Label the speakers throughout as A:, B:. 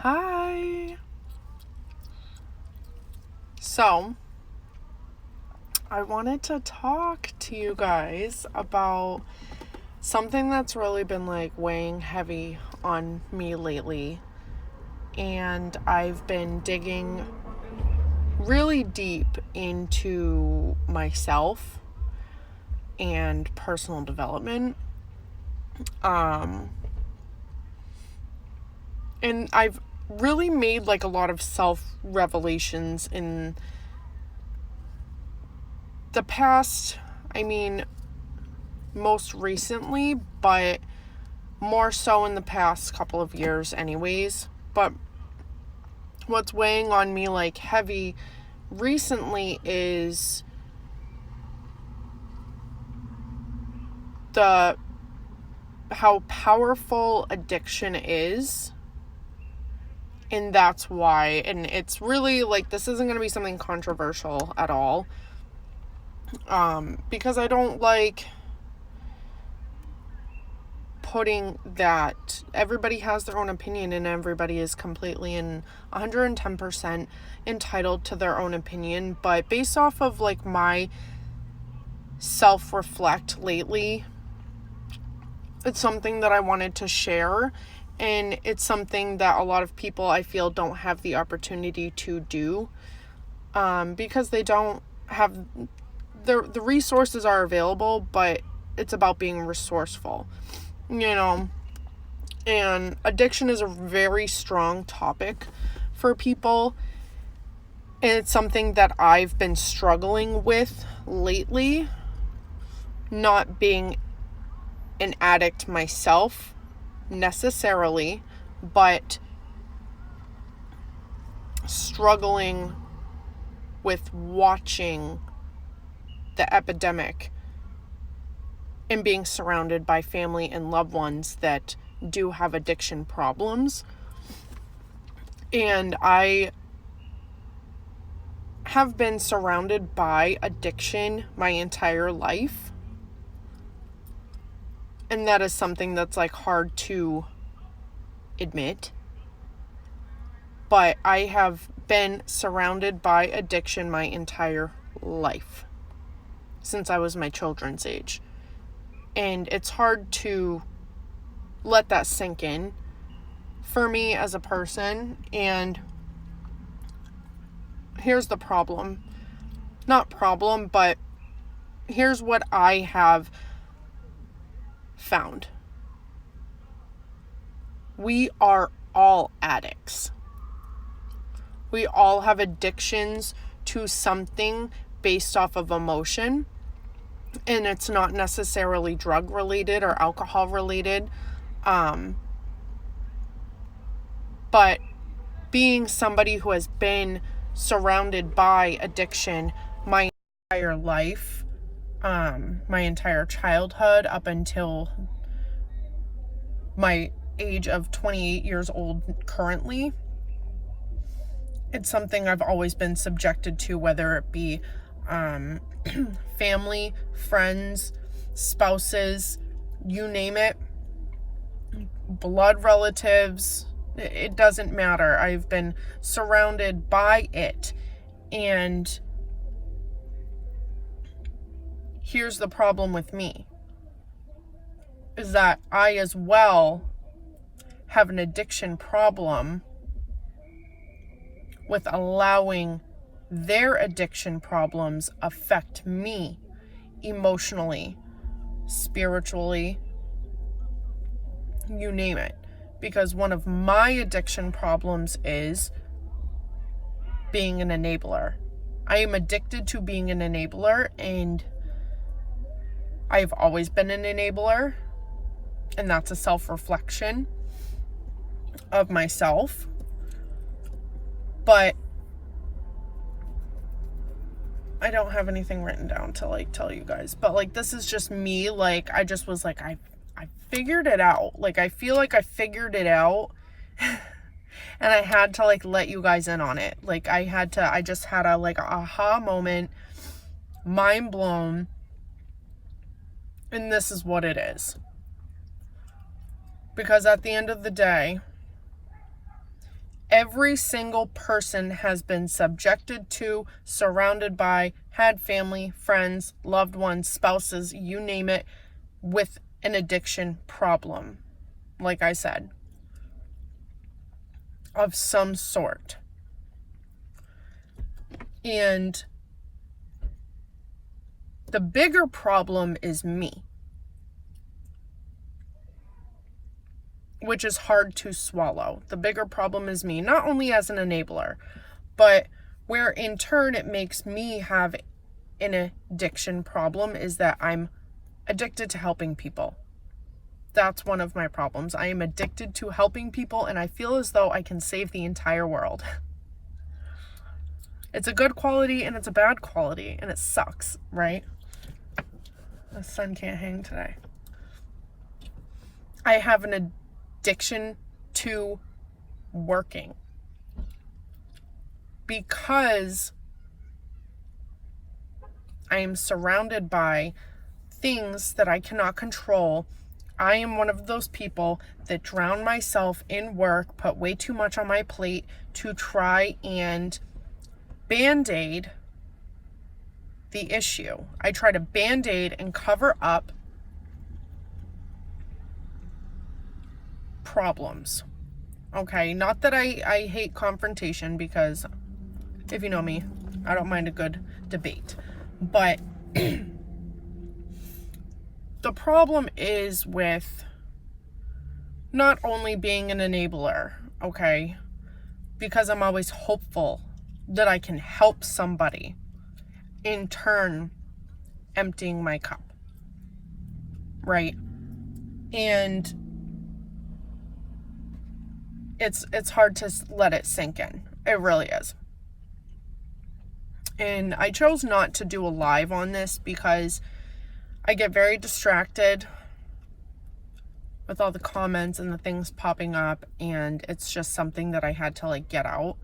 A: Hi. So, I wanted to talk to you guys about something that's really been weighing heavy on me lately. And I've been digging really deep into myself and personal development. And I've really made a lot of self-revelations in the past, most recently, but more so in the past couple of years anyways. But what's weighing on me heavy recently is how powerful addiction is. And that's why, and it's really this isn't going to be something controversial at all. Because I don't like putting that everybody has their own opinion and everybody is completely and 110% entitled to their own opinion. But based off of my self-reflect lately, it's something that I wanted to share. And it's something that a lot of people, I feel, don't have the opportunity to do. Because they don't have the resources are available, but it's about being resourceful, and addiction is a very strong topic for people, and it's something that I've been struggling with lately, not being an addict myself necessarily, but struggling with watching the epidemic and being surrounded by family and loved ones that do have addiction problems. And I have been surrounded by addiction my entire life. And that is something that's hard to admit. But I have been surrounded by addiction my entire life, since I was my children's age. And it's hard to let that sink in for me as a person. And here's the problem. Not problem, but here's what I have found. We are all addicts. We all have addictions to something based off of emotion. And it's not necessarily drug related or alcohol related. But being somebody who has been surrounded by addiction my entire life, my entire childhood up until my age of 28 years old currently, it's something I've always been subjected to, whether it be family, friends, spouses, you name it, blood relatives, it doesn't matter. I've been surrounded by it. And here's the problem with me, is that I as well have an addiction problem with allowing their addiction problems affect me emotionally, spiritually, you name it. Because one of my addiction problems is being an enabler. I am addicted to being an enabler, and I've always been an enabler, and that's a self-reflection of myself. But I don't have anything written down to tell you guys, but this is just me. I just was I figured it out. I feel I figured it out, and I had to let you guys in on it. I just had a aha moment, mind blown, and this is what it is. Because at the end of the day, Every single person has been subjected to, surrounded by, had family, friends, loved ones, spouses, you name it, with an addiction problem, like I said, of some sort. And the bigger problem is me, which is hard to swallow. The bigger problem is me, not only as an enabler, but where in turn it makes me have an addiction problem is that I'm addicted to helping people. That's one of my problems. I am addicted to helping people, and I feel as though I can save the entire world. It's a good quality and it's a bad quality, and it sucks, right? The sun can't hang today. I have an addiction to working because I am surrounded by things that I cannot control. I am one of those people that drown myself in work, put way too much on my plate to try and band-aid the issue. I try to band-aid and cover up problems. Okay, not that I hate confrontation, because if you know me, I don't mind a good debate. But the problem is with not only being an enabler, okay, because I'm always hopeful that I can help somebody, in turn emptying my cup, right? And it's hard to let it sink in. It really is. And I chose not to do a live on this because I get very distracted with all the comments and the things popping up, and it's just something that I had to get out.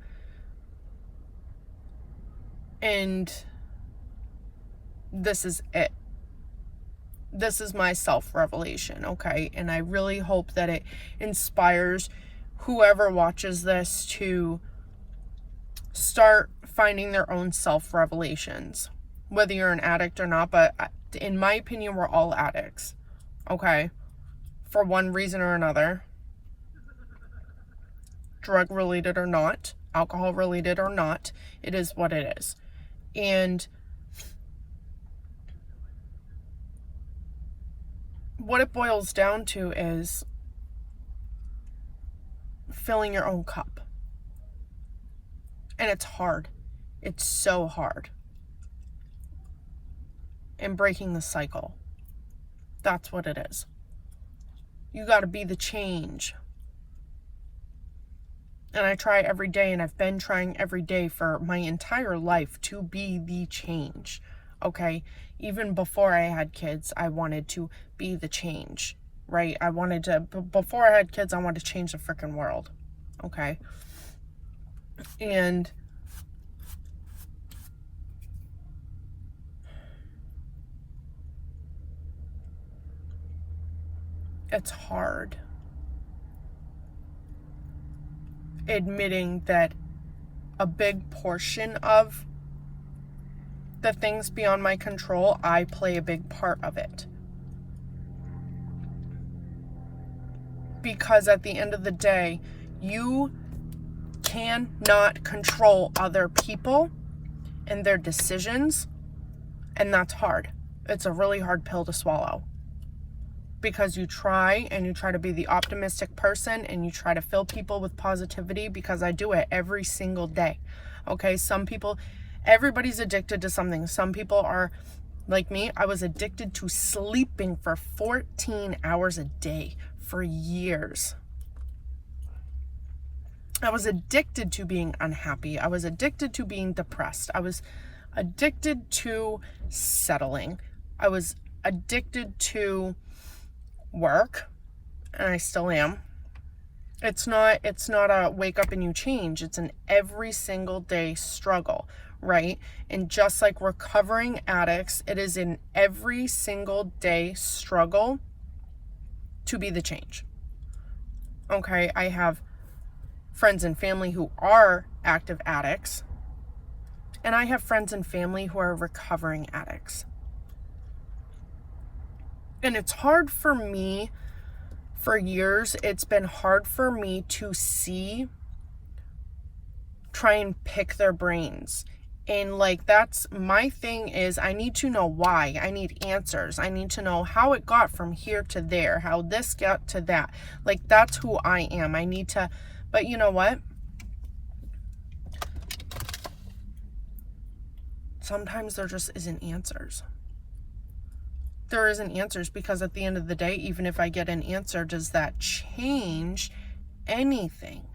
A: And this is it. This is my self-revelation, okay? And I really hope that it inspires whoever watches this to start finding their own self-revelations, whether you're an addict or not. But in my opinion, we're all addicts, okay? For one reason or another, drug related or not, alcohol related or not, it is what it is. And what it boils down to is filling your own cup. And it's hard. It's so hard. And breaking the cycle. That's what it is. You got to be the change. And I try every day, and I've been trying every day for my entire life to be the change. Okay? Even before I had kids, I wanted to be the change. Right? Before I had kids, I wanted to change the freaking world. Okay? And it's hard admitting that a big portion of the things beyond my control, I play a big part of it. Because at the end of the day, you cannot control other people and their decisions, and that's hard. It's a really hard pill to swallow. Because you try to be the optimistic person, and you try to fill people with positivity, because I do it every single day. Okay, everybody's addicted to something. Some people are like me. I was addicted to sleeping for 14 hours a day for years. I was addicted to being unhappy. I was addicted to being depressed. I was addicted to settling. I was addicted to work, and I still am. It's not a wake up and you change. It's an every single day struggle, right? And just like recovering addicts, it is an every single day struggle to be the change. Okay, I have friends and family who are active addicts, and I have friends and family who are recovering addicts. And it's hard for me, for years, it's been hard for me to try and pick their brains. And like, that's my thing, is I need to know why. I need answers. I need to know how it got from here to there, how this got to that. Like, that's who I am. I need to, but you know what? Sometimes there just isn't answers. There isn't answers, because at the end of the day, even if I get an answer, does that change anything?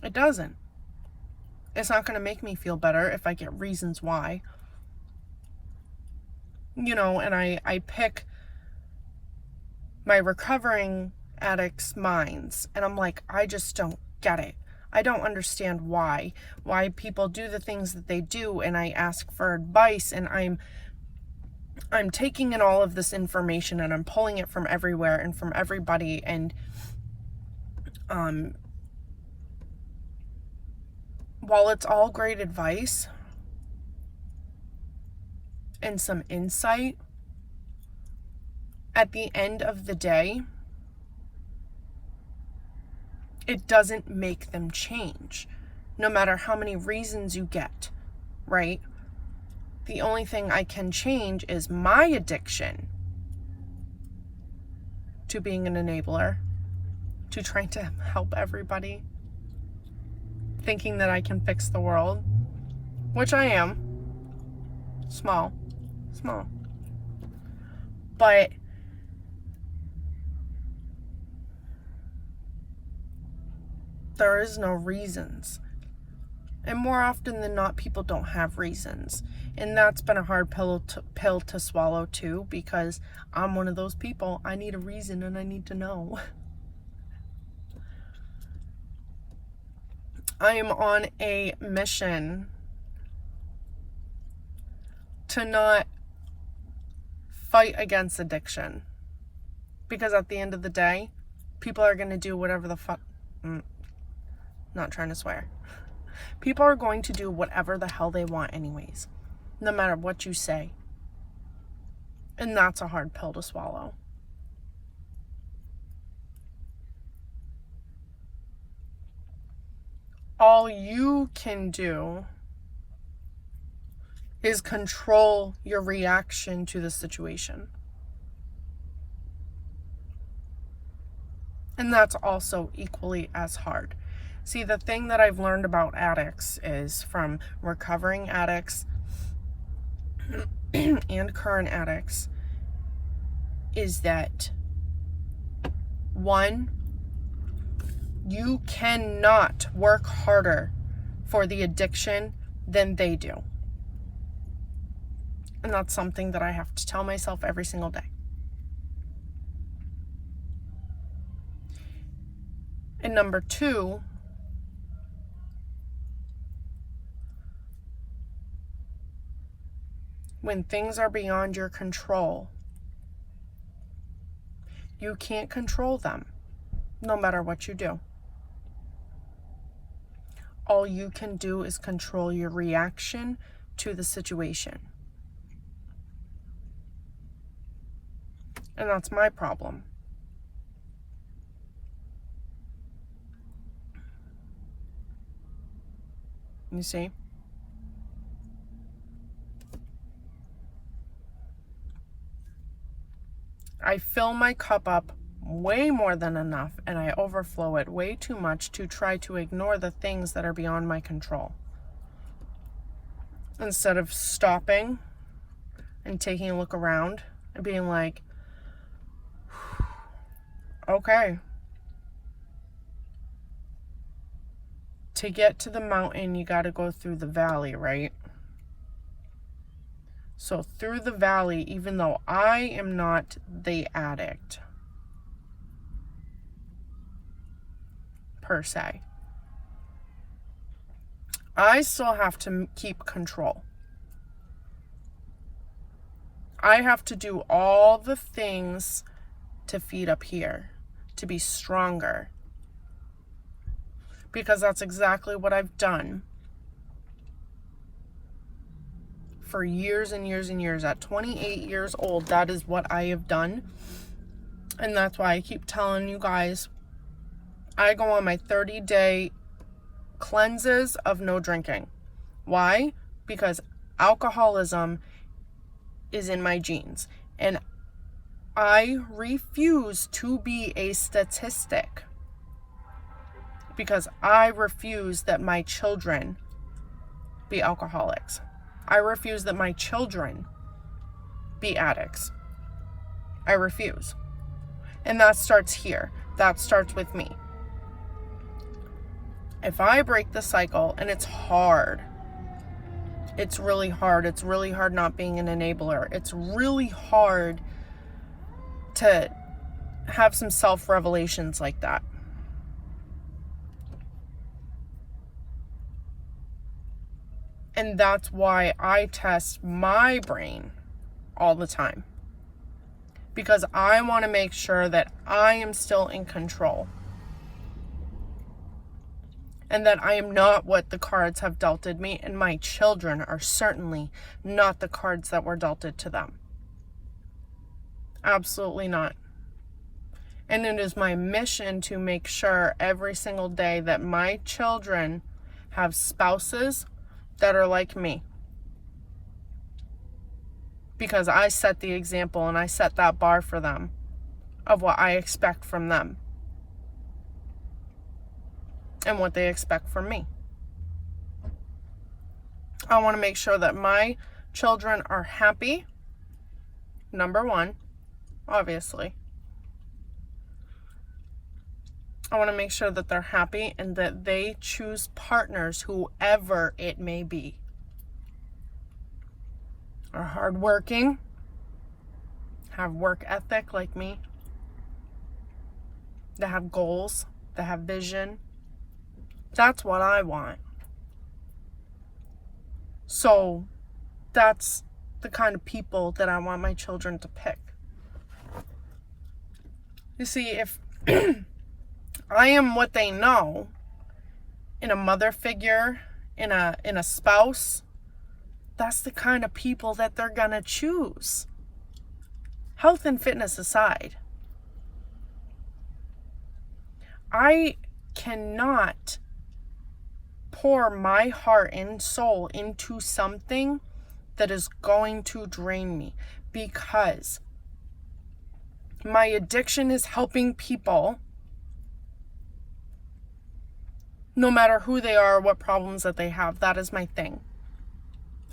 A: It doesn't. It's not going to make me feel better if I get reasons why. You know, and I pick my recovering addicts' minds, and I'm like, I just don't get it. I don't understand why people do the things that they do, and I ask for advice, and I'm taking in all of this information, and I'm pulling it from everywhere and from everybody, and while it's all great advice and some insight, at the end of the day, it doesn't make them change, no matter how many reasons you get, right? The only thing I can change is my addiction to being an enabler, to trying to help everybody, thinking that I can fix the world, which I am. Small. But there is no reasons. And more often than not, people don't have reasons. And that's been a hard pill to swallow too, because I'm one of those people. I need a reason, and I need to know. I am on a mission to not fight against addiction. Because at the end of the day, people are going to do whatever the fuck... Not trying to swear. People are going to do whatever the hell they want anyways, no matter what you say. And that's a hard pill to swallow. All you can do is control your reaction to the situation. And that's also equally as hard. See, the thing that I've learned about addicts is, from recovering addicts and current addicts, is that, one, you cannot work harder for the addiction than they do. And that's something that I have to tell myself every single day. And number two, when things are beyond your control, you can't control them, no matter what you do. All you can do is control your reaction to the situation. And that's my problem. You see? I fill my cup up way more than enough, and I overflow it way too much to try to ignore the things that are beyond my control. Instead of stopping and taking a look around and being like, okay, to get to the mountain, you got to go through the valley, right? So through the valley, even though I am not the addict, per se, I still have to keep control. I have to do all the things to feed up here. to be stronger. Because that's exactly what I've done for years and years and years. At 28 years old, that is what I have done. And that's why I keep telling you guys, I go on my 30-day cleanses of no drinking. Why? Because alcoholism is in my genes. And I refuse to be a statistic. Because I refuse that my children be alcoholics. I refuse that my children be addicts. I refuse. And that starts here. That starts with me. If I break the cycle, and it's hard. It's really hard. It's really hard not being an enabler. It's really hard to have some self-revelations like that. And that's why I test my brain all the time. Because I want to make sure that I am still in control. And that I am not what the cards have dealt me, and my children are certainly not the cards that were dealt to them. Absolutely not. And it is my mission to make sure every single day that my children have spouses that are like me. Because I set the example and I set that bar for them of what I expect from them. And what they expect from me. I want to make sure that my children are happy. Number one, obviously. I want to make sure that they're happy and that they choose partners, whoever it may be. Are hardworking, have work ethic like me, that have goals, that have vision. That's what I want. So that's the kind of people that I want my children to pick. You see, if I am what they know, in a mother figure, in a spouse, that's the kind of people that they're gonna choose. Health and fitness aside, I cannot pour my heart and soul into something that is going to drain me, because my addiction is helping people, no matter who they are, what problems that they have. That is my thing.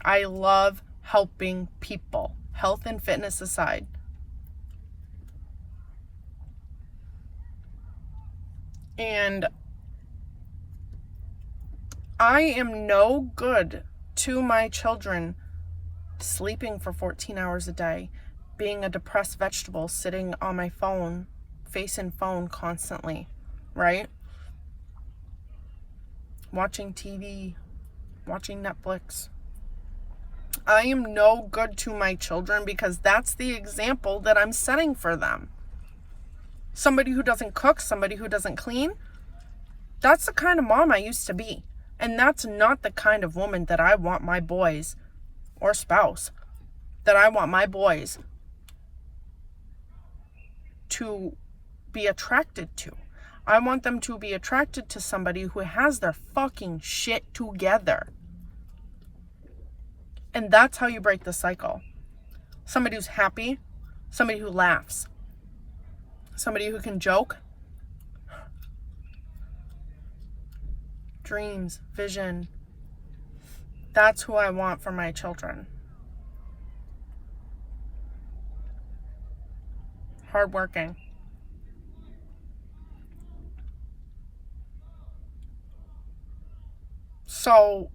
A: I love helping people, health and fitness aside. And I am no good to my children sleeping for 14 hours a day, being a depressed vegetable, sitting on my phone, facing phone constantly, right? Watching TV, watching Netflix. I am no good to my children because that's the example that I'm setting for them. Somebody who doesn't cook, somebody who doesn't clean, that's the kind of mom I used to be. And that's not the kind of woman that I want my boys, or spouse, that I want my boys to be attracted to. I want them to be attracted to somebody who has their fucking shit together. And that's how you break the cycle. Somebody who's happy, somebody who laughs, somebody who can joke. Dreams, vision. That's who I want for my children. Hardworking. So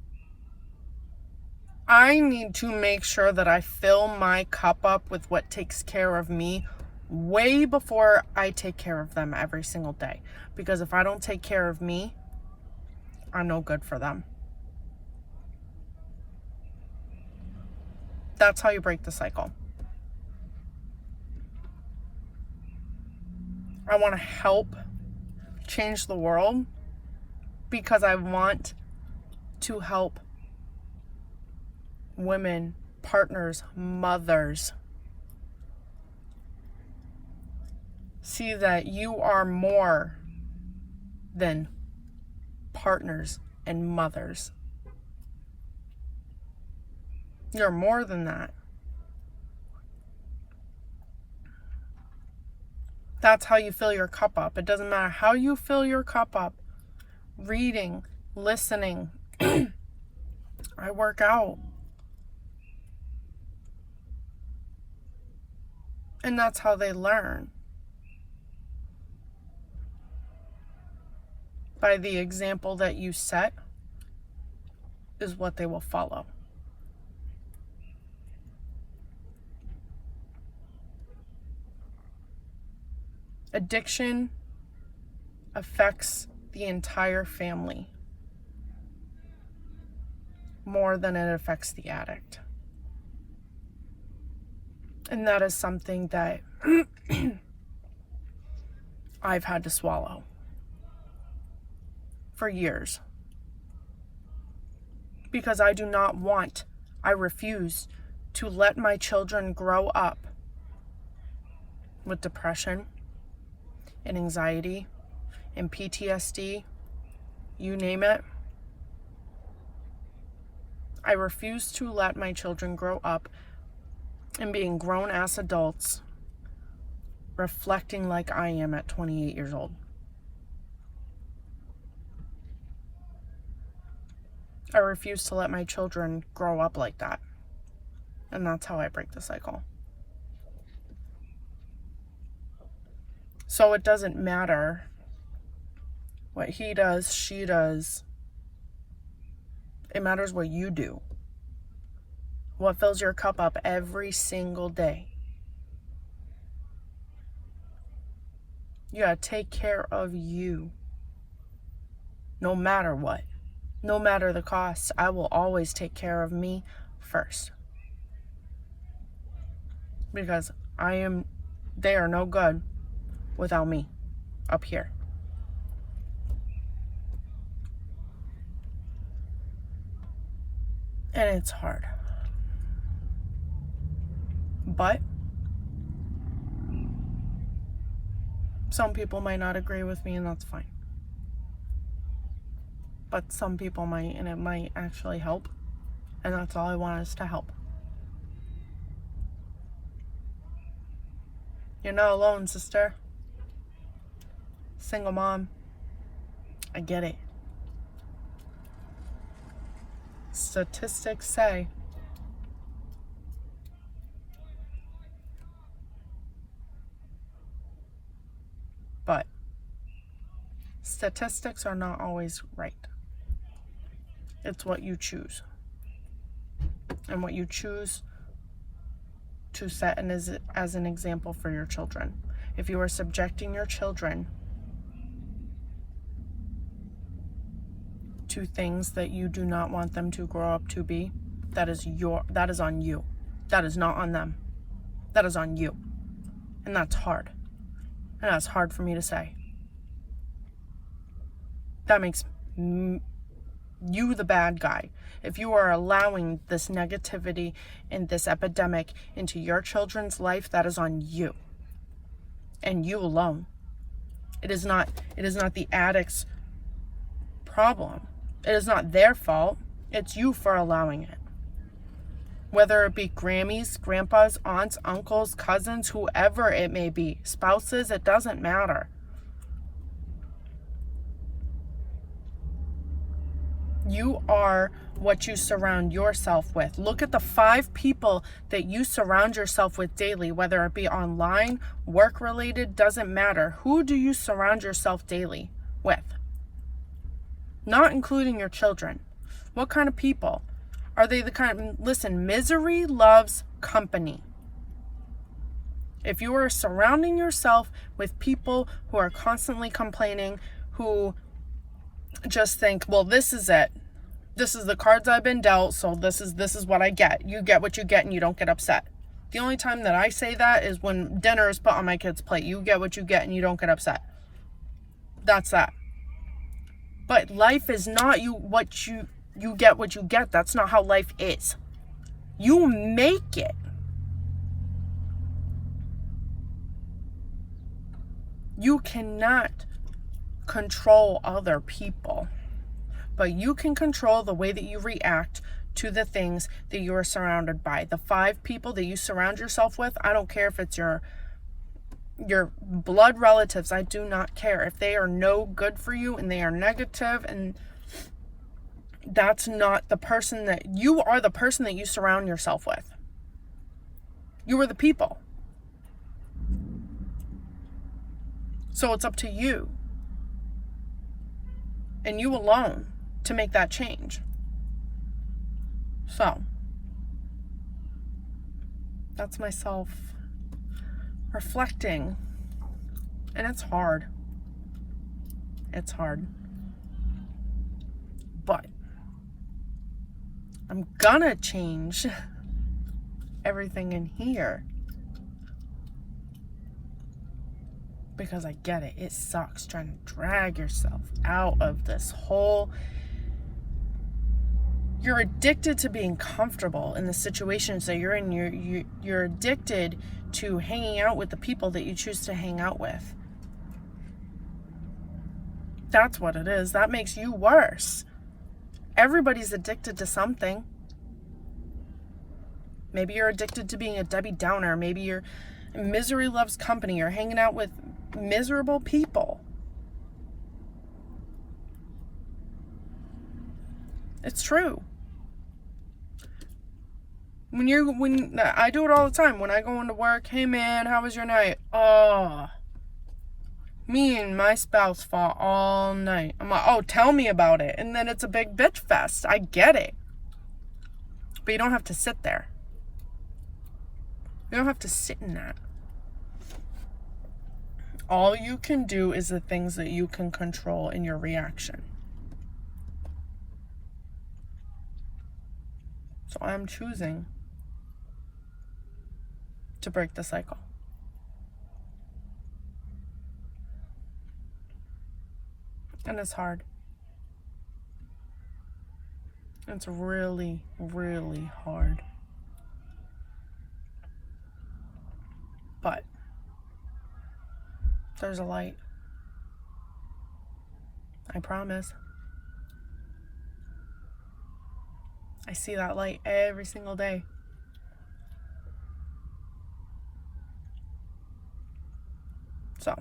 A: I need to make sure that I fill my cup up with what takes care of me way before I take care of them every single day. Because if I don't take care of me, I'm no good for them. That's how you break the cycle. I want to help change the world because I want to help women, partners, mothers see that you are more than partners and mothers. You're more than that. That's how you fill your cup up. It doesn't matter how you fill your cup up. Reading, listening. I work out. And that's how they learn. By the example that you set is what they will follow. Addiction affects the entire family more than it affects the addict. And that is something that I've had to swallow for years. Because I refuse to let my children grow up with depression and anxiety and PTSD, you name it. I refuse to let my children grow up and being grown-ass adults reflecting like I am at 28 years old. I refuse to let my children grow up like that. And that's how I break the cycle. So it doesn't matter what he does, she does. It matters what you do. What fills your cup up every single day. You gotta take care of you. No matter what. No matter the cost, I will always take care of me first. Because they are no good without me up here. And it's hard. But some people might not agree with me, and that's fine. But some people might, and it might actually help. And that's all I want is to help. You're not alone, sister. Single mom. I get it. Statistics say but statistics are not always right. It's what you choose. And what you choose to set as an example for your children. If you are subjecting your children to things that you do not want them to grow up to be, that is on you. That is not on them. That is on you. And that's hard. And that's hard for me to say. That makes you the bad guy. If you are allowing this negativity and this epidemic into your children's life, that is on you. And you alone. It is not the addict's problem. It is not their fault. It's you for allowing it. Whether it be Grammys, grandpas, aunts, uncles, cousins, whoever it may be, spouses, it doesn't matter. You are what you surround yourself with. Look at the 5 people that you surround yourself with daily, whether it be online, work-related, doesn't matter. Who do you surround yourself daily with? Not including your children. What kind of people? Are they the kind of, listen, misery loves company. If you are surrounding yourself with people who are constantly complaining, who just think, well, this is it. This is the cards I've been dealt, so this is what I get. You get what you get and you don't get upset. The only time that I say that is when dinner is put on my kid's plate. You get what you get and you don't get upset. That's that. But life is not you get what you get. That's not how life is. You make it. You cannot control other people, but you can control the way that you react to the things that you are surrounded by. The 5 people that you surround yourself with, I don't care if it's your blood relatives, I do not care. If they are no good for you and they are negative, and that's not the person that you are, the person that you surround yourself with. You are the people. So it's up to you and you alone to make that change. So that's myself reflecting, and it's hard. It's hard. But I'm gonna change everything in here because I get it. It sucks trying to drag yourself out of this whole... You're addicted to being comfortable in the situations that you're in. You're addicted to hanging out with the people that you choose to hang out with. That's what it is. That makes you worse. Everybody's addicted to something. Maybe you're addicted to being a Debbie Downer. Maybe you're misery loves company. You're hanging out with miserable people. It's true. When I do it all the time. When I go into work, hey man, how was your night? Oh, me and my spouse fought all night. I'm like, oh, tell me about it. And then it's a big bitch fest. I get it. But you don't have to sit there. You don't have to sit in that. All you can do is the things that you can control in your reaction. So I'm choosing to break the cycle. And it's hard. It's really, really hard. But there's a light. I promise. I see that light every single day. So